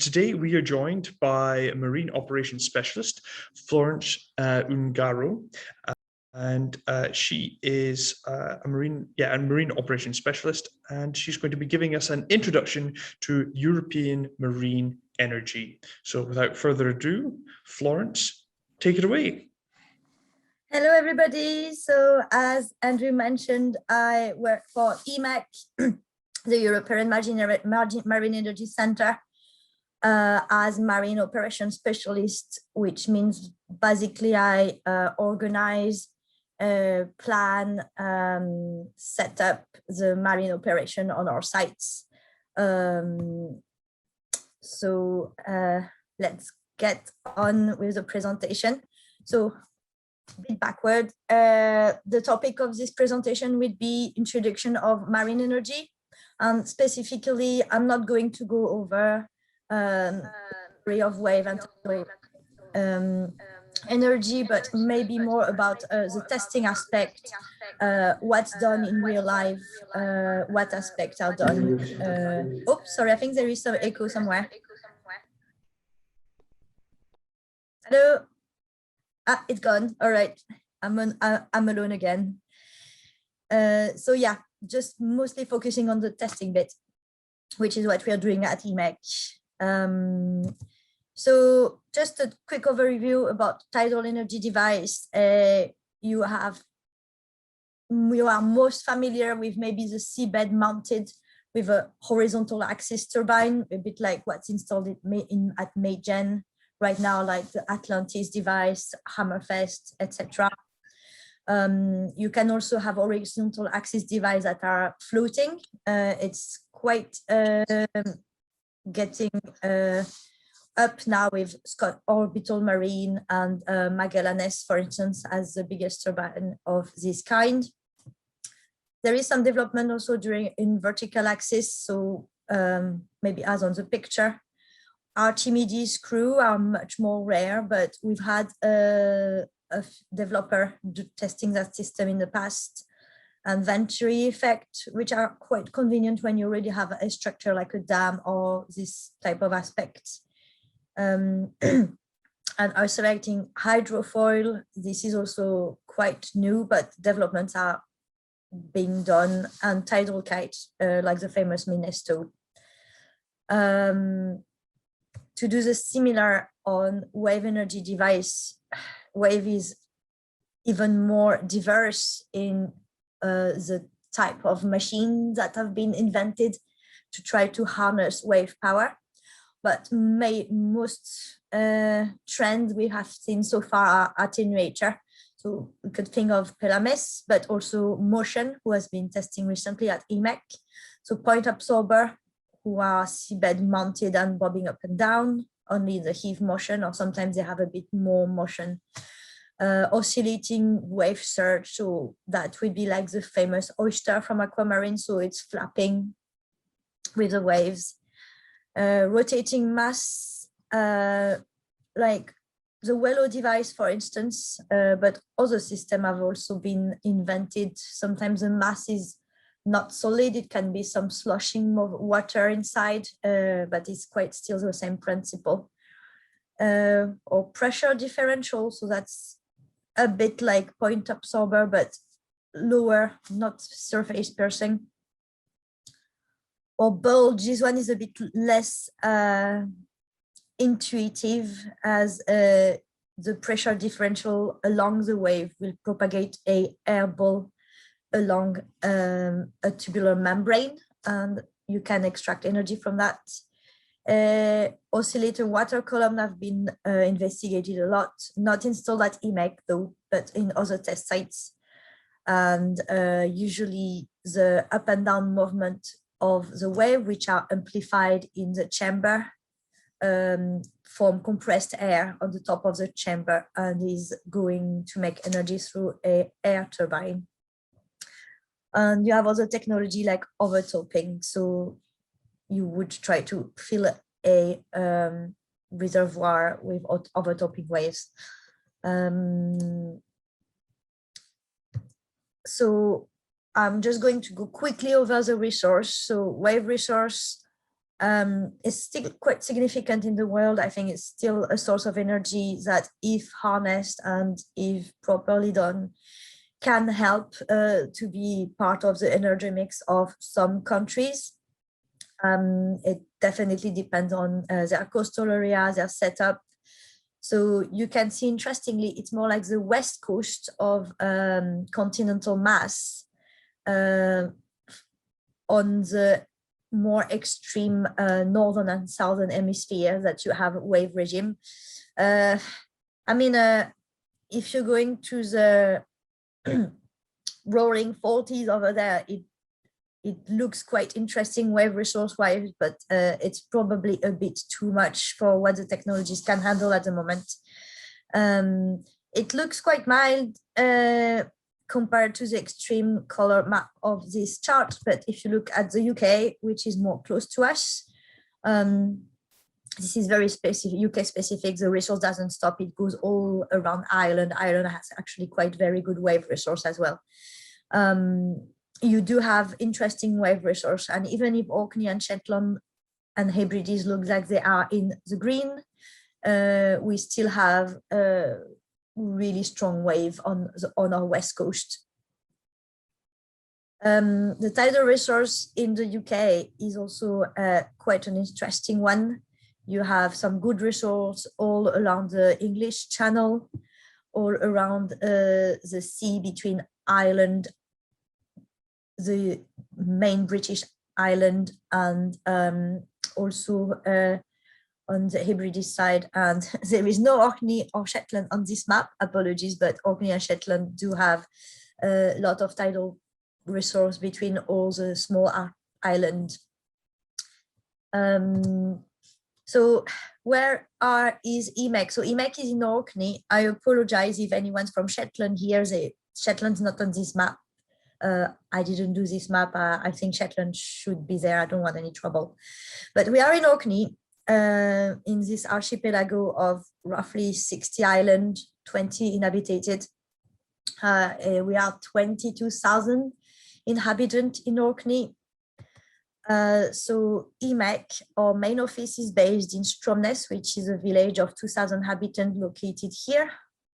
today we are joined by Marine Operations Specialist, Florence Ungaro. She is a marine operations specialist, and she's going to be giving us an introduction to European marine energy. So without further ado, Florence, take it away. Hello, everybody. So as Andrew mentioned, I work for EMEC, the European Marine Energy Center, as marine operations specialist, which means basically I organize, plan, set up the marine operation on our sites. Let's get on with the presentation. So a bit backward, the topic of this presentation would be introduction of marine energy. Specifically, I'm not going to go over theory of wave and energy, but maybe more about the testing aspect, what's done in real life, what aspects are done. Oops, sorry, I think there is some echo somewhere. Hello. Ah, it's gone. All right, I'm alone again. So yeah, just mostly focusing on the testing bit, which is what we are doing at EMEC. So just a quick overview about tidal energy device. You are most familiar with maybe the seabed mounted with a horizontal axis turbine, a bit like what's installed at MOCEAN right now, like the Atlantis device, Hammerfest, etc. You can also have horizontal axis devices that are floating. It's quite getting up now with Orbital Marine and Magallanes, for instance, as the biggest turbine of this kind. There is some development also in vertical axis, so maybe as on the picture. Archimedes crew are much more rare, but we've had a developer testing that system in the past, and Venturi effect, which are quite convenient when you already have a structure like a dam or this type of aspect. And are selecting hydrofoil. This is also quite new, but developments are being done, and tidal kite, like the famous Minesto. To do the similar on wave energy device, wave is even more diverse in the type of machines that have been invented to try to harness wave power. But most trends we have seen so far are attenuator. So we could think of Pelamis, but also MOCEAN, who has been testing recently at EMEC. So point absorber, who are seabed mounted and bobbing up and down, only the heave motion, or sometimes they have a bit more motion. Oscillating wave surge, so that would be like the famous oyster from aquamarine, so it's flapping with the waves. Rotating mass, like the Wello device, for instance, but other systems have also been invented. Sometimes the mass is not solid, it can be some sloshing of water inside, but it's quite still the same principle. Or pressure differential, so that's a bit like point absorber, but lower, not surface piercing. Or bulge, this one is a bit less intuitive, as the pressure differential along the wave will propagate a air ball along a tubular membrane, and you can extract energy from that. Oscillator water column have been investigated a lot, not installed at EMEC though, but in other test sites. And usually the up and down movement of the wave, which are amplified in the chamber, form compressed air on the top of the chamber and is going to make energy through an air turbine. And you have other technology like overtopping. So you would try to fill a reservoir with overtopping waves. So I'm just going to go quickly over the resource. So wave resource, is still quite significant in the world. I think it's still a source of energy that, if harnessed and if properly done, can help to be part of the energy mix of some countries. It definitely depends on their coastal area, their setup. So you can see, interestingly, it's more like the west coast of continental mass on the more extreme northern and southern hemisphere that you have wave regime. I mean, if you're going to the rolling 40s over there, it looks quite interesting wave resource wise, but it's probably a bit too much for what the technologies can handle at the moment. It looks quite mild compared to the extreme color map of this chart, but if you look at the UK, which is more close to us, this is very specific, UK specific. The resource doesn't stop, it goes all around Ireland. Ireland has actually quite very good wave resource as well. You do have interesting wave resource, and even if Orkney and Shetland and Hebrides look like they are in the green, we still have a really strong wave on our west coast. The tidal resource in the UK is also quite an interesting one. You have some good resource all around the English Channel, all around the sea between Ireland, the main British island, and also on the Hebrides side. And there is no Orkney or Shetland on this map, apologies, but Orkney and Shetland do have a lot of tidal resource between all the small islands. So where is EMEC? So EMEC is in Orkney. I apologize if anyone's from Shetland here. Shetland's not on this map. I didn't do this map. I think Shetland should be there. I don't want any trouble. But we are in Orkney, in this archipelago of roughly 60 islands, 20 inhabited. We are 22,000 inhabitants in Orkney. So EMEC, our main office, is based in Stromness, which is a village of 2,000 inhabitants located here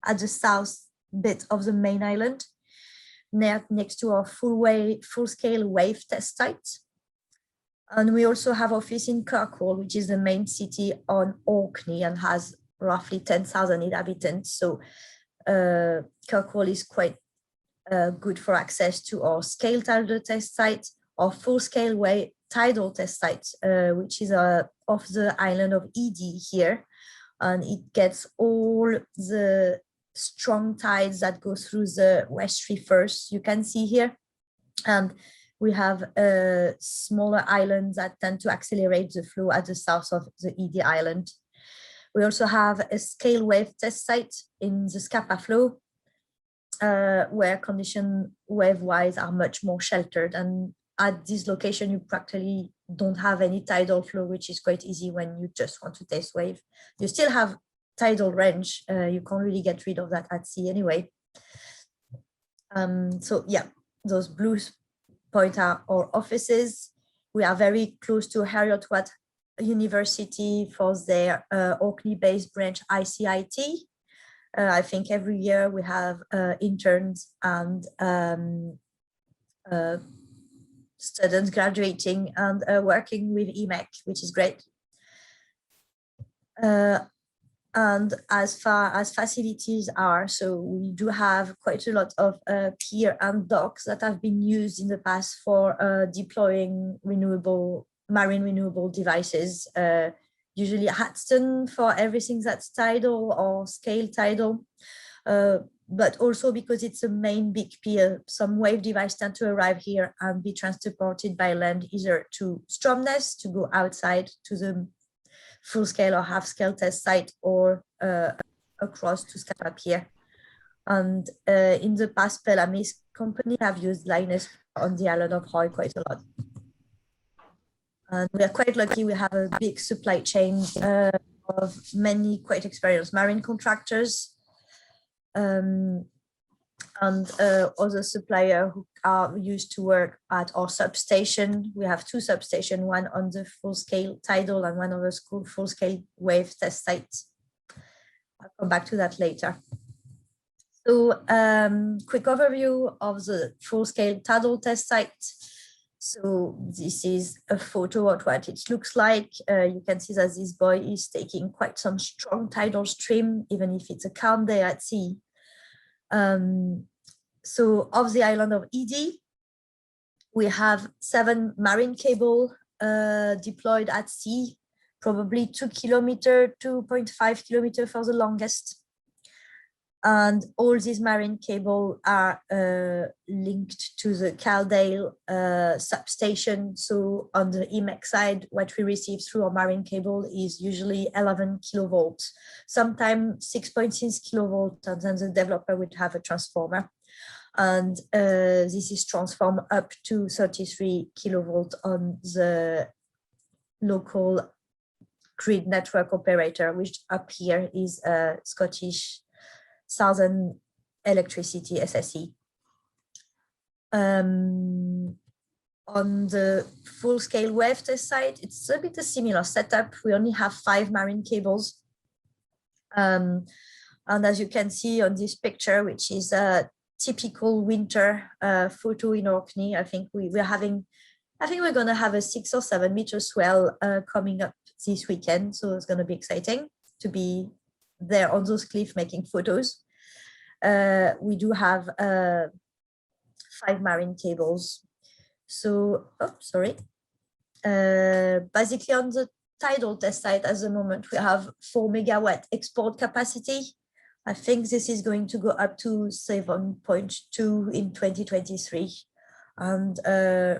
at the south bit of the main island, next to our full-scale wave test site. And we also have office in Kirkwall, which is the main city on Orkney and has roughly 10,000 inhabitants. So Kirkwall is quite good for access to our scale tidal test site, our full-scale tidal test site, which is off the island of Edy here. And it gets all the strong tides that go through the West Reef first, you can see here. And we have smaller islands that tend to accelerate the flow at the south of the Edy Island. We also have a scale wave test site in the Scapa flow, where conditions wave-wise are much more sheltered. And at this location, you practically don't have any tidal flow, which is quite easy when you just want to test wave. You still have tidal range. You can't really get rid of that at sea anyway. So yeah, those blue points are our offices. We are very close to Heriot-Watt University for their Orkney-based branch ICIT. I think every year we have interns and students graduating and working with EMEC, which is great. And as far as facilities are, so we do have quite a lot of pier and docks that have been used in the past for deploying marine renewable devices, usually Hatston for everything that's tidal or scale tidal, but also because it's a main big pier, some wave devices tend to arrive here and be transported by land either to Stromness to go outside to the full-scale or half-scale test site, or across to Scapa Pier. And in the past, Pelamis company have used Linus on the island of Hoy quite a lot. And we are quite lucky, we have a big supply chain of many quite experienced marine contractors. And and other suppliers who are used to work at our substation. We have two substations, one on the full-scale tidal and one on the full-scale wave test site. I'll come back to that later. So quick overview of the full-scale tidal test site. So this is a photo of what it looks like. You can see that this buoy is taking quite some strong tidal stream, even if it's a calm day at sea. So off the island of Ed, we have 7 marine cable deployed at sea, probably 2 kilometers, 2.5 kilometers for the longest. And all these marine cable are linked to the Tidal substation. So on the EMEC side, what we receive through our marine cable is usually 11 kilovolts, sometimes 6.6 kilovolts, and then the developer would have a transformer. And this is transformed up to 33 kilovolts on the local grid network operator, which up here is Scottish Southern Electricity, SSE. On the full-scale wave test site, it's a bit a similar setup. We only have 5 marine cables. And as you can see on this picture, which is a typical winter photo in Orkney, I think we're going to have a 6 or 7 meter swell coming up this weekend. So it's going to be exciting to be there on those cliffs making photos. We do have 5 marine cables. So, basically on the tidal test site at the moment, we have 4 megawatt export capacity. I think this is going to go up to 7.2 in 2023, and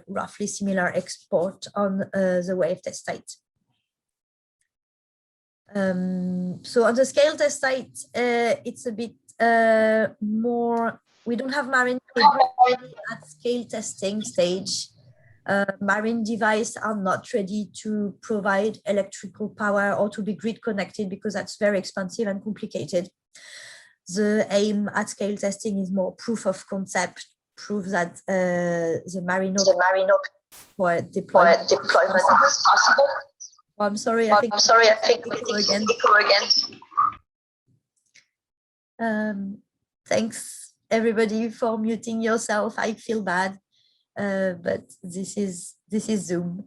roughly similar export on the wave test site. So on the scale test site, it's a bit more, we don't have marine at scale testing stage. Marine devices are not ready to provide electrical power or to be grid connected because that's very expensive and complicated. The aim at scale testing is more proof of concept, proof that the marine for deployment is possible. Oh, I'm sorry, I think echo again. Thanks everybody for muting yourself. I feel bad, but this is Zoom.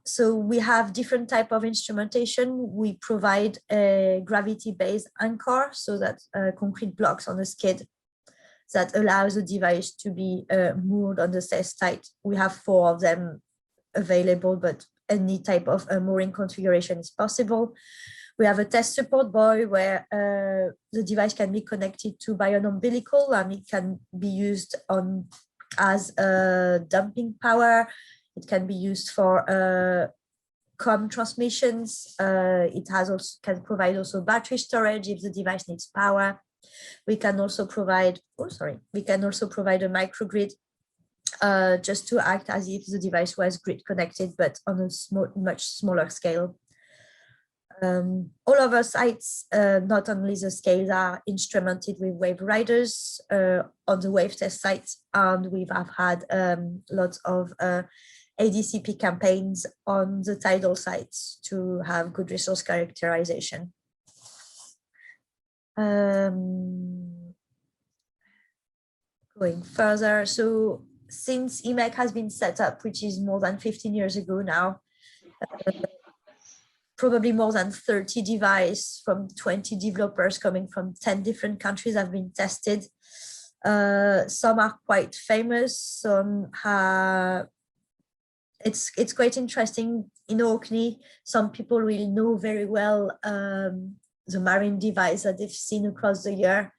So we have different type of instrumentation. We provide a gravity-based anchor, so that concrete blocks on a skid that allows the device to be moored on the test site. We have 4 of them available, but any type of mooring configuration is possible. We have a test support buoy where the device can be connected to by an umbilical, and it can be used as dumping power. It can be used for COM transmissions. It can provide also battery storage if the device needs power. We can also provide, a microgrid just to act as if the device was grid connected, but on a much smaller scale. All of our sites, not only the scales, are instrumented with waveriders on the wave test sites, and we've had lots of ADCP campaigns on the tidal sites to have good resource characterization. Going further, so since EMEC has been set up, which is more than 15 years ago now, probably more than 30 devices from 20 developers coming from 10 different countries have been tested. Some are quite famous, some it's quite interesting. In Orkney, some people will know very well the marine device that they've seen across the year.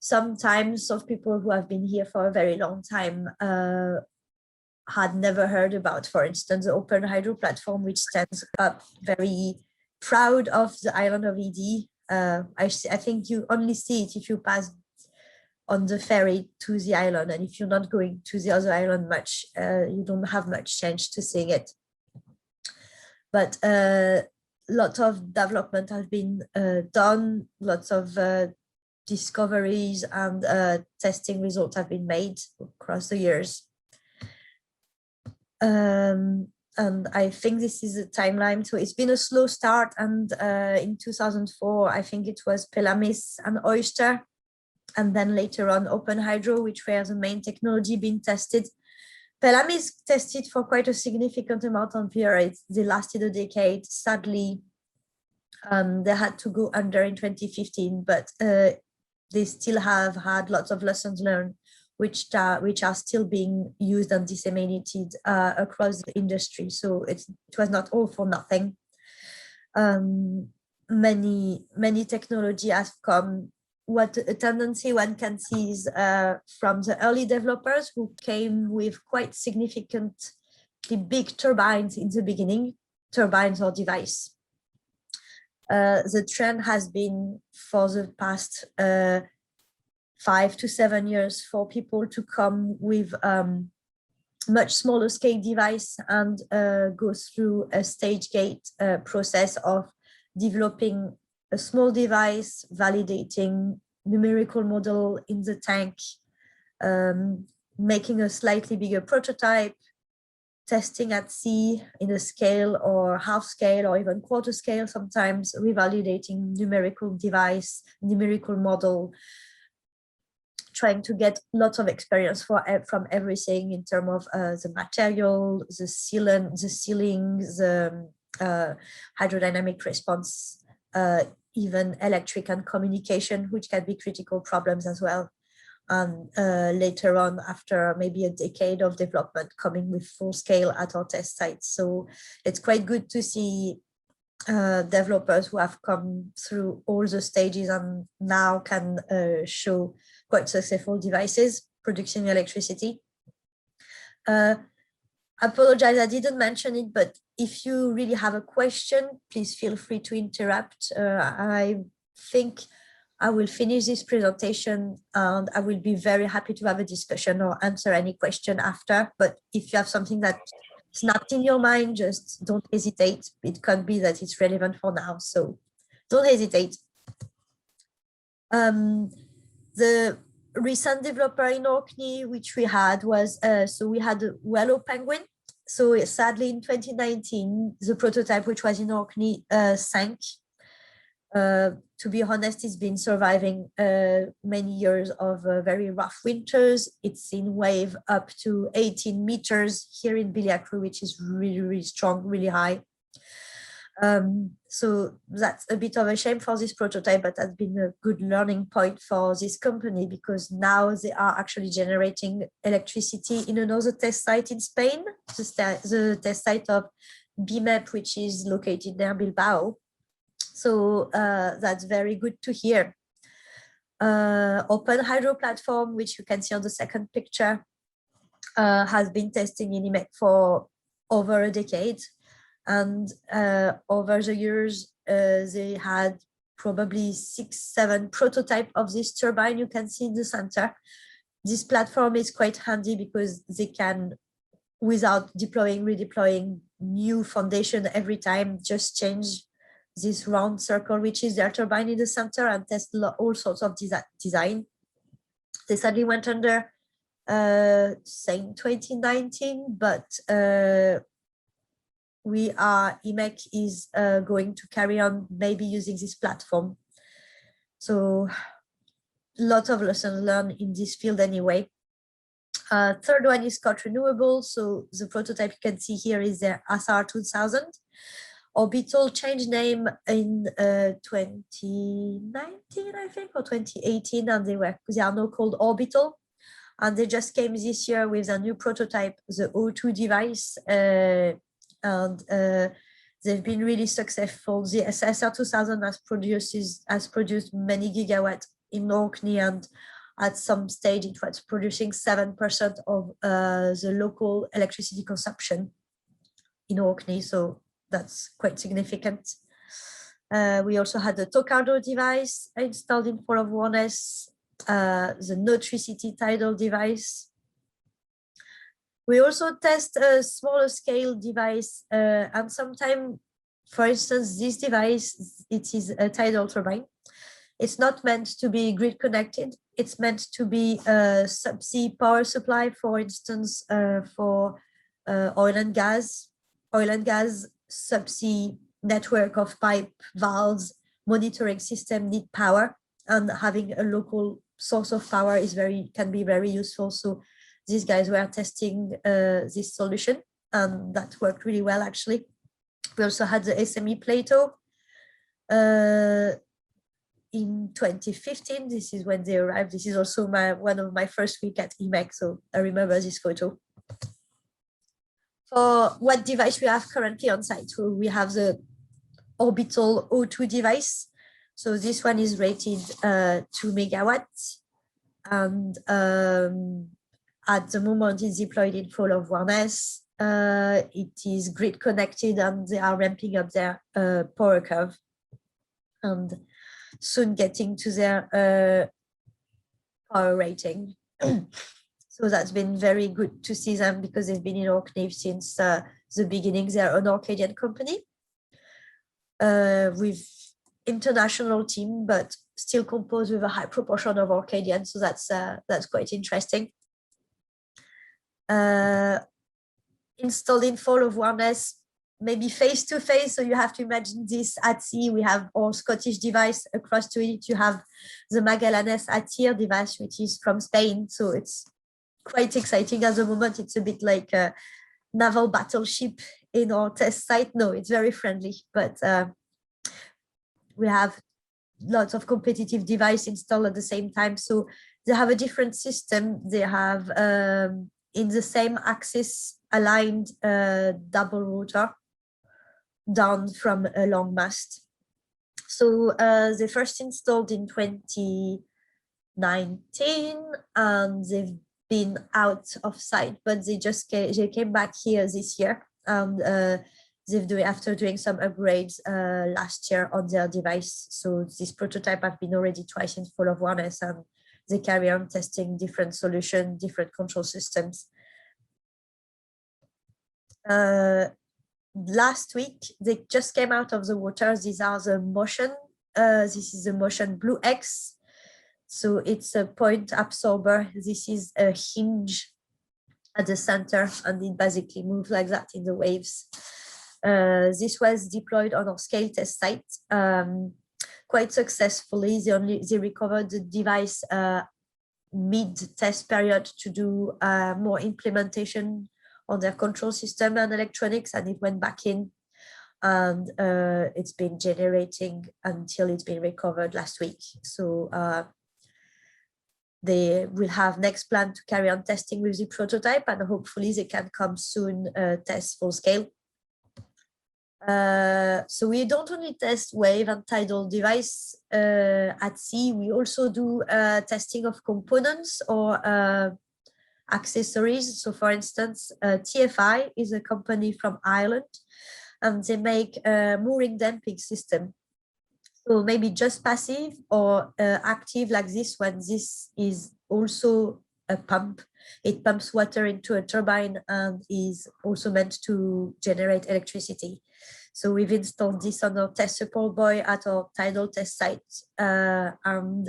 Sometimes of people who have been here for a very long time had never heard about, for instance, the Open Hydro platform, which stands up very proud of the island of Ed. I think you only see it if you pass on the ferry to the island, and if you're not going to the other island much, you don't have much chance to seeing it. But lots of development has been done, lots of discoveries and testing results have been made across the years. And I think this is a timeline. So it's been a slow start. And in 2004, I think it was Pelamis and Oyster. And then later on, Open Hydro, which were the main technology being tested. Pelamis tested for quite a significant amount of periods. They lasted a decade. Sadly, they had to go under in 2015, but they still have had lots of lessons learned, which are still being used and disseminated across the industry. So it was not all for nothing. Many technology has come. What a tendency one can see is from the early developers who came with quite significantly big turbines in the beginning, turbines or device. The trend has been for the past 5 to 7 years for people to come with much smaller scale device and go through a stage gate process of developing a small device, validating numerical model in the tank, making a slightly bigger prototype, testing at sea in a scale or half scale or even quarter scale, sometimes revalidating numerical device, numerical model, trying to get lots of experience from everything in terms of the material, the sealing, the hydrodynamic response, even electric and communication, which can be critical problems as well. And later on, after maybe a decade of development, coming with full scale at our test sites. So it's quite good to see developers who have come through all the stages and now can show quite successful devices producing electricity. Apologize, I didn't mention it, but if you really have a question, please feel free to interrupt. I think I will finish this presentation and I will be very happy to have a discussion or answer any question after. But if you have something that snapped in your mind, just don't hesitate. It can be that it's relevant for now, so don't hesitate. The recent developer in Orkney, which we had was, so we had a Wello Penguin. So sadly in 2019, the prototype, which was in Orkney, sank. To be honest, it's been surviving many years of very rough winters. It's seen wave up to 18 meters here in Biliacru, which is really, really strong, really high. So that's a bit of a shame for this prototype, but that's been a good learning point for this company, because now they are actually generating electricity in another test site in Spain, the test site of BMEP, which is located near Bilbao. So that's very good to hear. Open Hydro platform, which you can see on the second picture, has been testing in IMEC for over a decade. And over the years, they had probably 6-7 prototypes of this turbine you can see in the center. This platform is quite handy because they can, without redeploying new foundation every time, just change this round circle, which is their turbine in the center, and test all sorts of design. They sadly went under saying 2019, but IMEC is going to carry on maybe using this platform. So lots of lessons learned in this field anyway. Third one is Scott Renewable. So the prototype you can see here is their ATIR 2000. Orbital changed name in 2019, I think, or 2018, and they are now called Orbital. And they just came this year with a new prototype, the O2 device, and they've been really successful. The ATIR 2000 has produced many gigawatts in Orkney, and at some stage it was producing 7% of the local electricity consumption in Orkney. So that's quite significant. We also had the Tocardo device installed in Port of Warness, the Notricity Tidal device. We also test a smaller scale device, and sometimes, for instance, this device, it is a tidal turbine. It's not meant to be grid connected. It's meant to be a subsea power supply, for instance, for oil and gas subsea network of pipe, valves, monitoring system need power, and having a local source of power can be very useful. So these guys were testing this solution, and that worked really well, actually. We also had the SME Plato in 2015. This is when they arrived. This is also one of my first week at EMEC, so I remember this photo. For what device we have currently on site, so we have the Orbital O2 device. So this one is rated 2 megawatts, and at the moment it's deployed in fall of awareness. It is grid connected, and they are ramping up their power curve and soon getting to their power rating. So that's been very good to see them, because they've been in Orkney since the beginning. They're an Orcadian company with international team, but still composed with a high proportion of Orcadian. So that's quite interesting. Installed in fall of awareness, maybe face to face. So you have to imagine this at sea. We have our Scottish device. Across to it, you have the Magallanes ATIR device, which is from Spain. So it's quite exciting at the moment. It's a bit like a naval battleship in our test site. No, it's very friendly, but we have lots of competitive devices installed at the same time. So they have a different system. They have in the same axis aligned double rotor down from a long mast. So they first installed in 2019, and they've been out of sight, but they came back here this year, and after doing some upgrades last year on their device. So this prototype have been already twice in full of awareness, and they carry on testing different solutions, different control systems. Last week they just came out of the water. These are the MOCEAN. This is the MOCEAN Blue X. So it's a point absorber. This is a hinge at the center, and it basically moves like that in the waves. This was deployed on our scale test site quite successfully. They recovered the device mid-test period to do more implementation on their control system and electronics, and it went back in, and it's been generating until it's been recovered last week. So they will have next plan to carry on testing with the prototype, and hopefully they can come soon test full scale. So we don't only test wave and tidal device at sea, we also do testing of components or accessories. So for instance, TFI is a company from Ireland, and they make a mooring damping system. So maybe just passive or active like this one. This is also a pump. It pumps water into a turbine and is also meant to generate electricity. So we've installed this on our test support buoy at our Tidal test site, and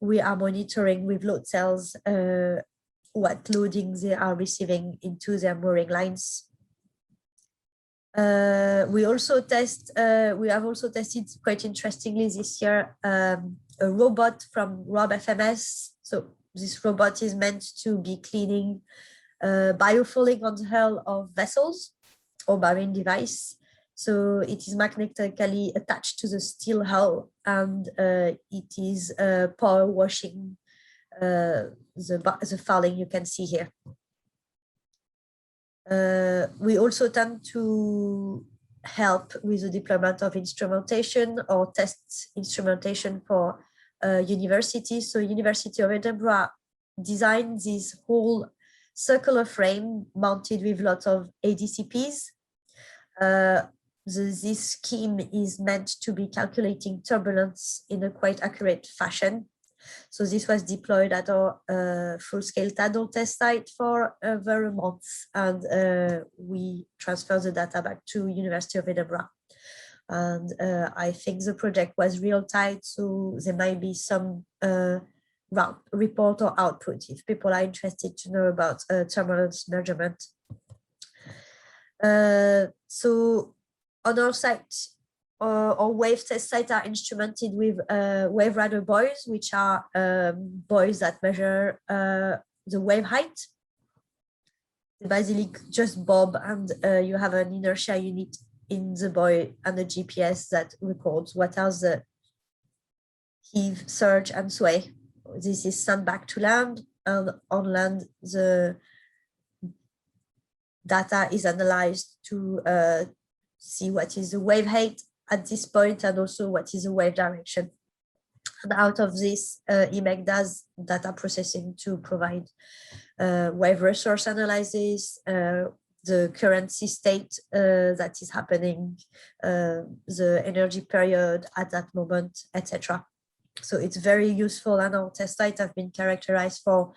we are monitoring with load cells what loading they are receiving into their mooring lines. We have also tested quite interestingly this year a robot from RobFMS. So this robot is meant to be cleaning biofouling on the hull of vessels or marine device. So it is magnetically attached to the steel hull, and it is power washing the fouling you can see here. We also tend to help with the deployment of instrumentation or test instrumentation for universities. So University of Edinburgh designed this whole circular frame mounted with lots of ADCPs. This scheme is meant to be calculating turbulence in a quite accurate fashion. So this was deployed at our full-scale Tidal test site for over a month, and we transferred the data back to University of Edinburgh. And I think the project was real tight, so there might be some report or output if people are interested to know about thermal measurement. So on our site, our wave test sites are instrumented with waverider buoys, which are buoys that measure the wave height. They basically just bob, and you have an inertia unit in the buoy and a GPS that records what are the heave, surge, and sway. This is sent back to land, and on land, the data is analyzed to see what is the wave height at this point and also what is the wave direction. And out of this, IMEC does data processing to provide wave resource analysis, the currency state that is happening, the energy period at that moment, etc. So it's very useful, and our test sites have been characterized for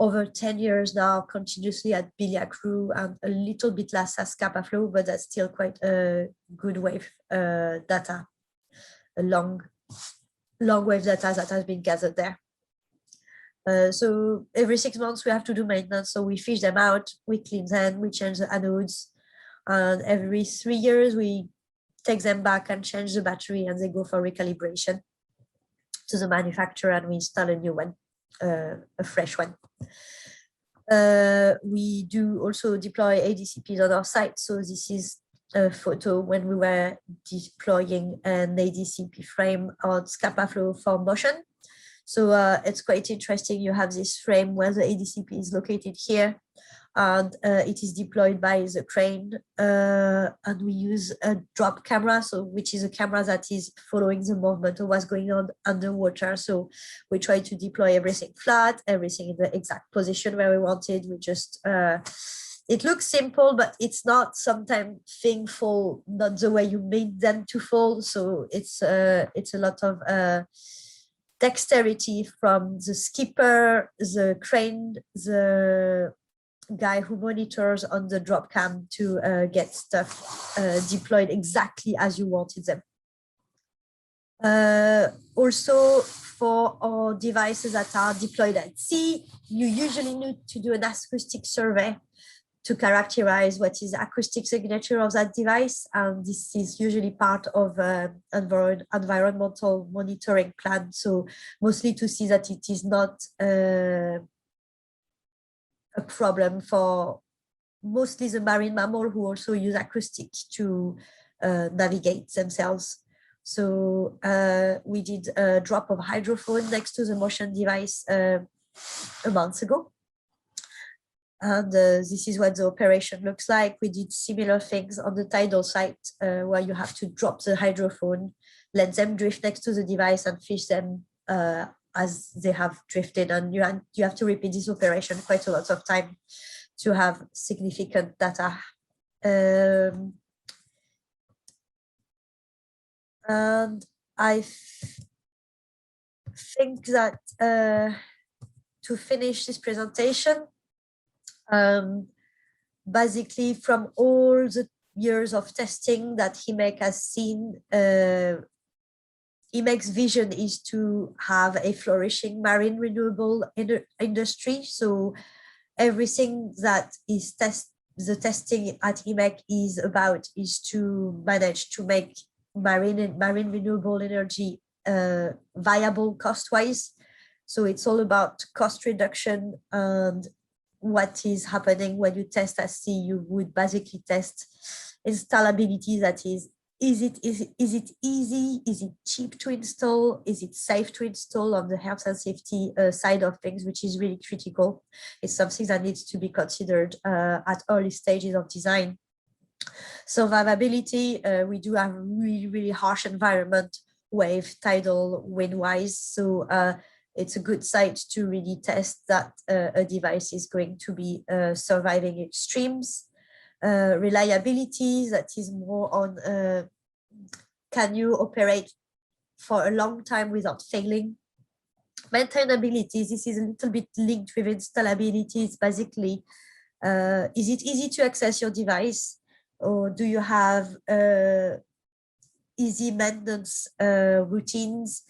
over 10 years now, continuously at Biliacru and a little bit less as Scapa flow, but that's still quite a good wave data, a long wave data that has been gathered there. So every 6 months we have to do maintenance. So we fish them out, we clean them, we change the anodes, and every 3 years we take them back and change the battery, and they go for recalibration to the manufacturer, and we install a new one, a fresh one. We do also deploy ADCPs on our site. So this is a photo when we were deploying an ADCP frame on Scapa flow for MOCEAN. So it's quite interesting. You have this frame where the ADCP is located here, and it is deployed by the crane. And we use a drop camera, so which is a camera that is following the movement of what's going on underwater. So we try to deploy everything flat, everything in the exact position where we wanted. We just it looks simple, but it's not. Sometimes things fall not the way you made them to fall. So it's a lot of dexterity from the skipper, the crane, the guy who monitors on the drop cam to get stuff deployed exactly as you wanted them. Also, for our devices that are deployed at sea, you usually need to do an acoustic survey to characterize what is the acoustic signature of that device. And this is usually part of environmental monitoring plan. So mostly to see that it is not a problem for mostly the marine mammal, who also use acoustic to navigate themselves. So we did a drop of hydrophone next to the MOCEAN device a month ago. And this is what the operation looks like. We did similar things on the Tidal site, where you have to drop the hydrophone, let them drift next to the device, and fish them as they have drifted. And you have to repeat this operation quite a lot of time to have significant data. And I think that to finish this presentation, basically from all the years of testing that IMEC has seen, IMEC's vision is to have a flourishing marine renewable industry. So everything that is the testing at IMEC is about is to manage to make marine renewable energy viable cost-wise. So it's all about cost reduction and what is happening when you test at sea. You would basically test installability, that is it easy? Is it cheap to install? Is it safe to install on the health and safety side of things, which is really critical? It's something that needs to be considered at early stages of design. Survivability, we do have really, really harsh environment, wave, tidal, wind-wise. So it's a good site to really test that a device is going to be surviving extremes. Reliability, that is more on can you operate for a long time without failing. Maintainability, this is a little bit linked with installability. It's basically, is it easy to access your device, or do you have easy maintenance routines?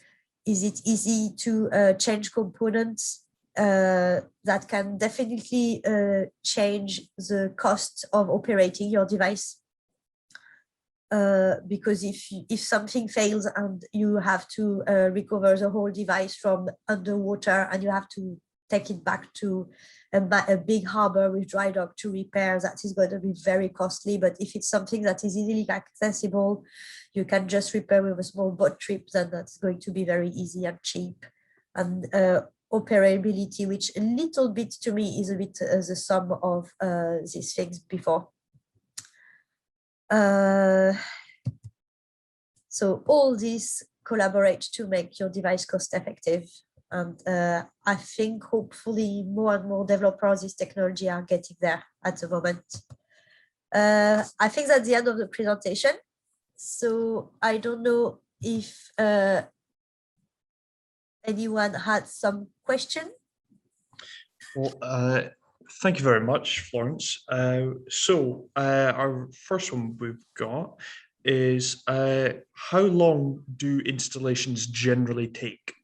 Is it easy to change components? That can definitely change the cost of operating your device. Because if something fails and you have to recover the whole device from underwater and you have to take it back to a big harbor with dry dock to repair, that is going to be very costly. But if it's something that is easily accessible, you can just repair with a small boat trip, then that's going to be very easy and cheap. And operability, which a little bit to me is a bit the sum of these things before. So all these collaborate to make your device cost effective. And I think hopefully more and more developers of this technology are getting there at the moment. I think that's the end of the presentation. So I don't know if anyone had some question. Well, thank you very much, Florence. So our first one we've got is how long do installations generally take?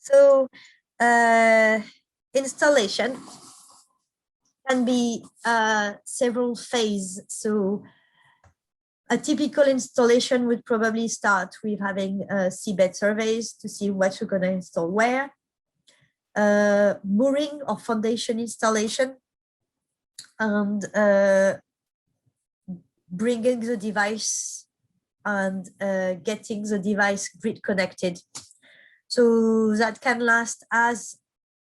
So installation can be several phases. So a typical installation would probably start with having seabed surveys to see what you're going to install where. Mooring or foundation installation, and bringing the device and getting the device grid connected. So that can last as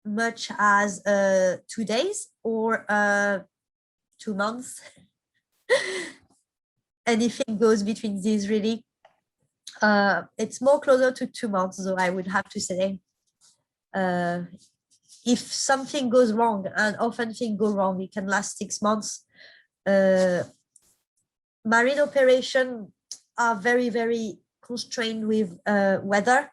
much as 2 days or 2 months. Anything goes between these, really. It's more closer to 2 months, though, I would have to say. If something goes wrong, and often things go wrong, it can last 6 months. Marine operations are very, very constrained with weather.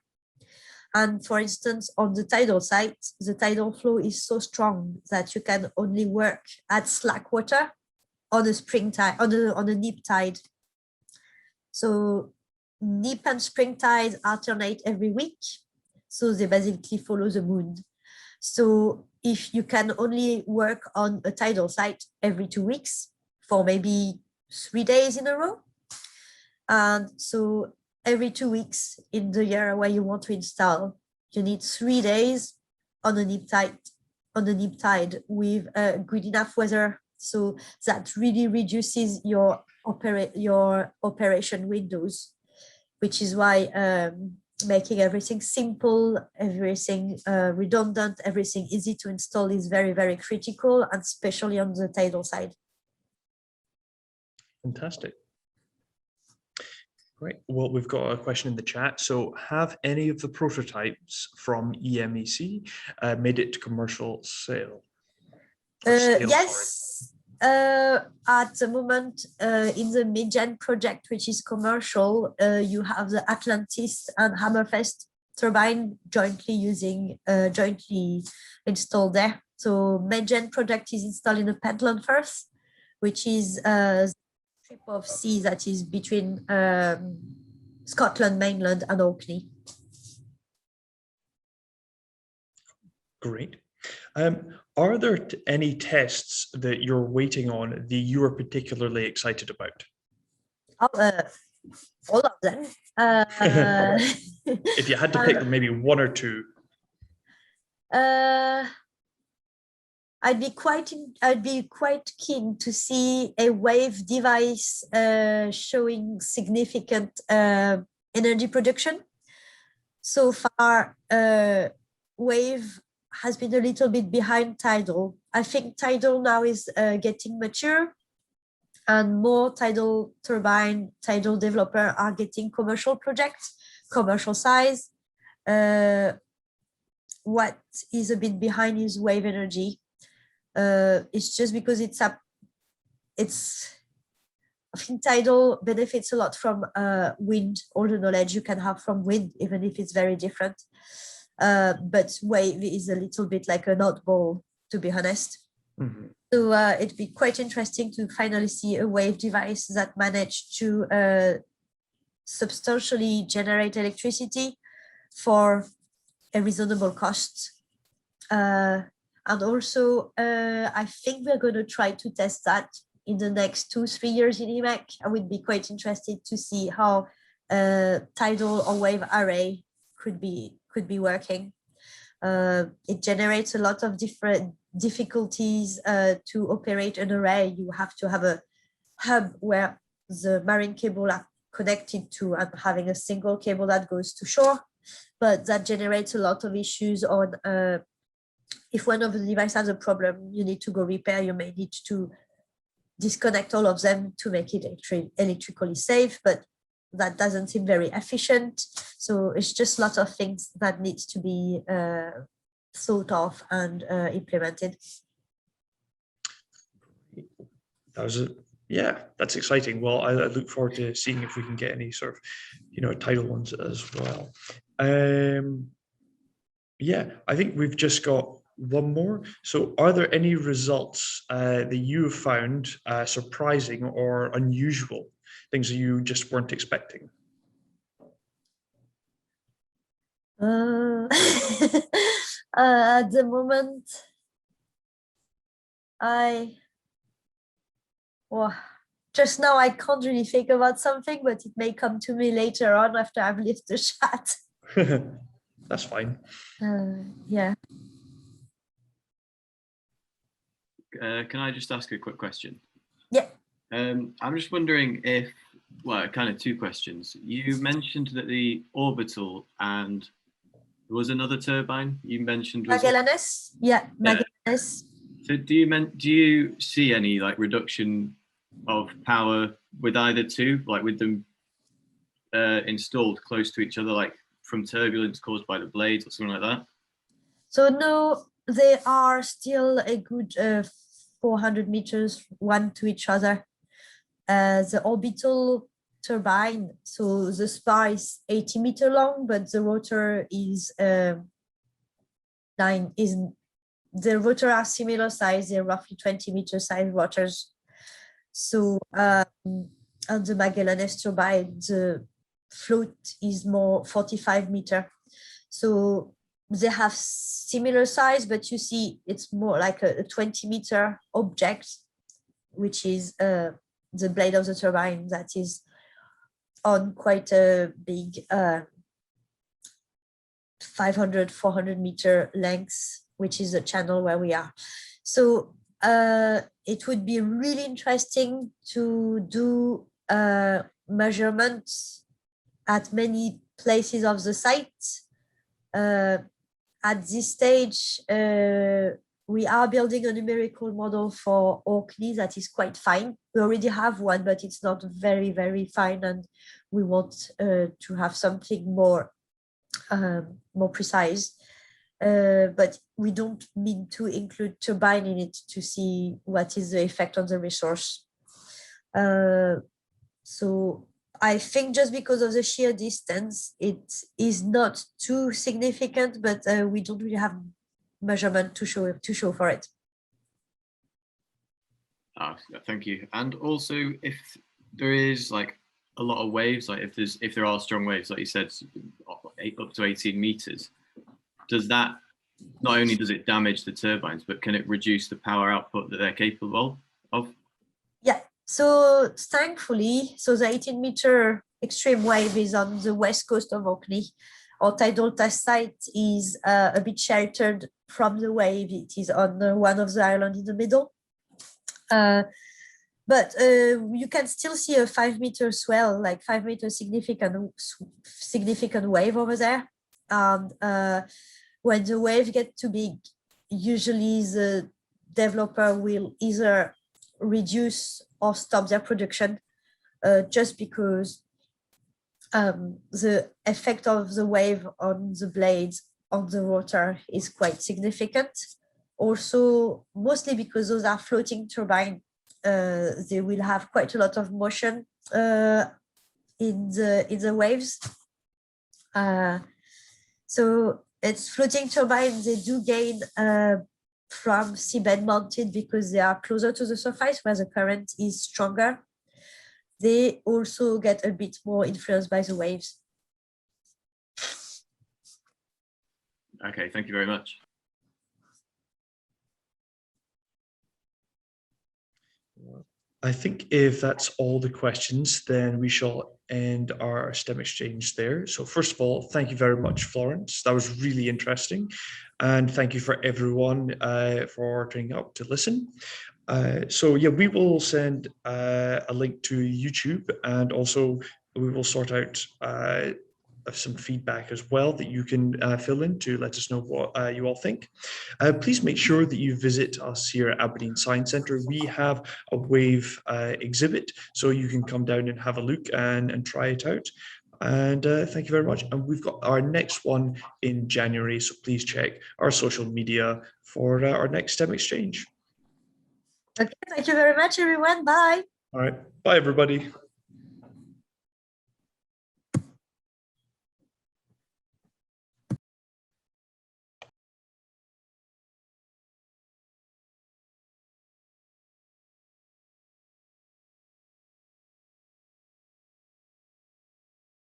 And for instance, on the tidal site, the tidal flow is so strong that you can only work at slack water on a spring tide, on a neap tide. So neap and spring tides alternate every week. So they basically follow the moon. So if you can only work on a tidal site every 2 weeks for maybe 3 days in a row, and so every 2 weeks in the year where you want to install, you need 3 days on a neap tide with good enough weather. So that really reduces your operation windows, which is why making everything simple, everything redundant, everything easy to install is very, very critical, and especially on the tidal side. Fantastic. Great. Well, we've got a question in the chat. So have any of the prototypes from EMEC made it to commercial sale? Yes. At the moment, in the mid-gen project, which is commercial, you have the Atlantis and Hammerfest turbine jointly installed there. So mid-gen project is installed in the Pentland Firth, which is a strip of sea that is between Scotland mainland and Orkney. Great. Are there any tests that you're waiting on that you are particularly excited about? All of them. If you had to pick maybe one or two. I'd be quite keen to see a wave device showing significant energy production. So far, wave has been a little bit behind tidal. I think tidal now is getting mature, and more tidal turbine, tidal developer are getting commercial projects, commercial size. What is a bit behind is wave energy. It's just because I think tidal benefits a lot from wind, all the knowledge you can have from wind, even if it's very different. But wave is a little bit like an oddball, to be honest. Mm-hmm. So it'd be quite interesting to finally see a wave device that managed to substantially generate electricity for a reasonable cost. And also, I think we're going to try to test that in the next 2-3 years in IMEC. I would be quite interested to see how tidal or wave array could be working. It generates a lot of different difficulties to operate an array. You have to have a hub where the marine cable are connected to, and having a single cable that goes to shore. But that generates a lot of issues on if one of the devices has a problem, you need to go repair, you may need to disconnect all of them to make it electrically safe, but that doesn't seem very efficient. So it's just lots of things that needs to be thought of and implemented. That was yeah, that's exciting. Well, I look forward to seeing if we can get any sort of, tidal ones as well. Yeah, I think we've just got one more. So are there any results that you have found surprising or unusual, things that you just weren't expecting? At the moment, just now I can't really think about something, but it may come to me later on after I've left the chat. That's fine. Yeah. Can I just ask a quick question? Yeah. I'm just wondering if, well, kind of two questions. You mentioned that the Orbital and there was another turbine you mentioned. Magallanes? Yeah, Magallanes. So do you see any like reduction of power with either two, like with them installed close to each other, like from turbulence caused by the blades or something like that? So no, they are still a good 400 meters one to each other. The orbital turbine, so the spar is 80 meters long, but the rotor is the rotor are similar size. They're roughly 20 meter size rotors. So on the Magallanes turbine, the float is more 45 meter. So they have similar size, but you see it's more like a 20 meter object, which is the blade of the turbine that is on quite a big 500, 400 meter length, which is the channel where we are. So it would be really interesting to do measurements at many places of the site. At this stage, we are building a numerical model for Orkney that is quite fine. We already have one, but it's not very, very fine, and we want to have something more precise. But we don't mean to include turbine in it to see what is the effect on the resource. So I think just because of the sheer distance, it is not too significant, but we don't really have measurement to show for it. Thank you. And also, if there is like a lot of waves, like if there are strong waves, like you said, up to 18 meters, does that, not only does it damage the turbines, but can it reduce the power output that they're capable of? Yeah. So thankfully, so the 18 meter extreme wave is on the west coast of Orkney. Our tidal test site is a bit sheltered from the wave. It is on one of the islands in the middle. But you can still see a 5 meter swell, like 5 meter significant wave over there. When the wave gets too big, usually the developer will either reduce or stop their production just because the effect of the wave on the blades on the rotor is quite significant. Also, mostly because those are floating turbines, they will have quite a lot of motion in the waves. So it's floating turbines, they do gain from seabed mounted because they are closer to the surface where the current is stronger. they also get a bit more influenced by the waves. Okay, thank you very much. I think if that's all the questions, then we shall end our STEM exchange there. So first of all, thank you very much, Florence. That was really interesting. And thank you for everyone for turning up to listen. So yeah, we will send a link to YouTube, and also we will sort out some feedback as well that you can fill in to let us know what you all think. Please make sure that you visit us here at Aberdeen Science Centre. We have a wave exhibit, so you can come down and have a look and try it out. And thank you very much. And we've got our next one in January, so please check our social media for our next STEM exchange. Okay, thank you very much, everyone. Bye. All right. Bye, everybody.